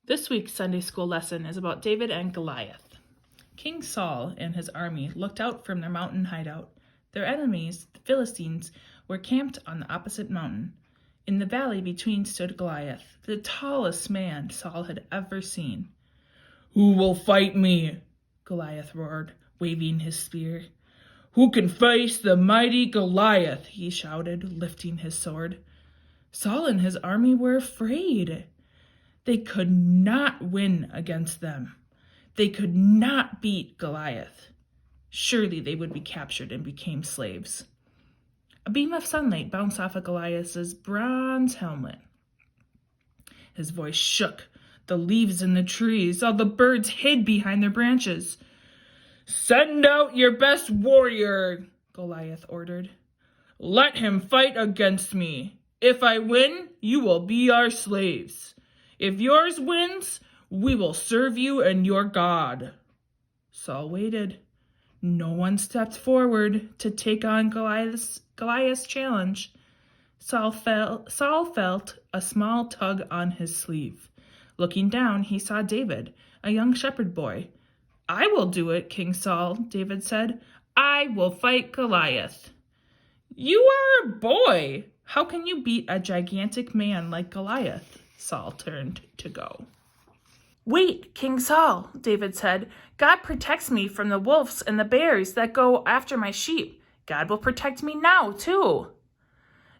This week's Sunday school lesson is about David and Goliath. King Saul and his army looked out from their mountain hideout. Their enemies, the Philistines, were camped on the opposite mountain. In the valley between stood Goliath, the tallest man Saul had ever seen. "Who will fight me?" Goliath roared, waving his spear. "Who can face the mighty Goliath?" he shouted, lifting his sword. Saul and his army were afraid. They could not win against them. They could not beat Goliath. Surely they would be captured and became slaves. A beam of sunlight bounced off of Goliath's bronze helmet. His voice shook. The leaves in the trees, all the birds hid behind their branches. "Send out your best warrior," Goliath ordered. "Let him fight against me. If I win, you will be our slaves. If yours wins, we will serve you and your God." Saul waited. No one stepped forward to take on Goliath's challenge. Saul felt a small tug on his sleeve. Looking down, he saw David, a young shepherd boy. "I will do it, King Saul," David said. "I will fight Goliath." "You are a boy. How can you beat a gigantic man like Goliath?" Saul turned to go. "Wait, King Saul," David said. "God protects me from the wolves and the bears that go after my sheep. God will protect me now, too."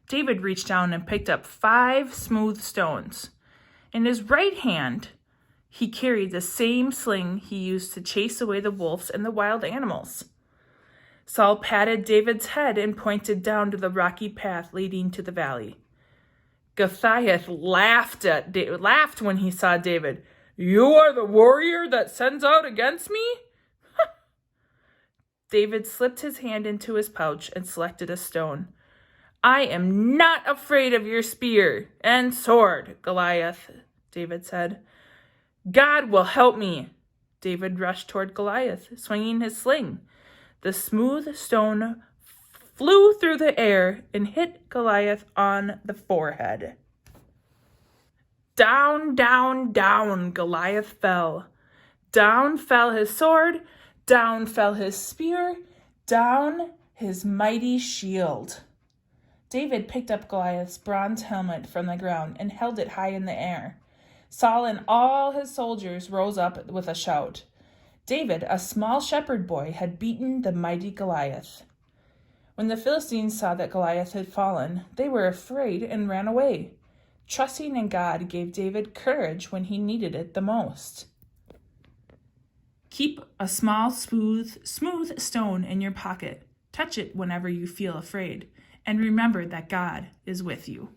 David reached down and picked up 5 smooth stones. In his right hand, he carried the same sling he used to chase away the wolves and the wild animals. Saul patted David's head and pointed down to the rocky path leading to the valley. Goliath laughed when he saw David. "You are the warrior that sends out against me?" David slipped his hand into his pouch and selected a stone. "I am not afraid of your spear and sword, Goliath," David said. "God will help me." David rushed toward Goliath, swinging his sling. The smooth stone flew through the air and hit Goliath on the forehead. Down, down, down, Goliath fell. Down fell his sword, down fell his spear, down his mighty shield. David picked up Goliath's bronze helmet from the ground and held it high in the air. Saul and all his soldiers rose up with a shout. David, a small shepherd boy, had beaten the mighty Goliath. When the Philistines saw that Goliath had fallen, they were afraid and ran away. Trusting in God gave David courage when he needed it the most. Keep a small, smooth stone in your pocket. Touch it whenever you feel afraid. And remember that God is with you.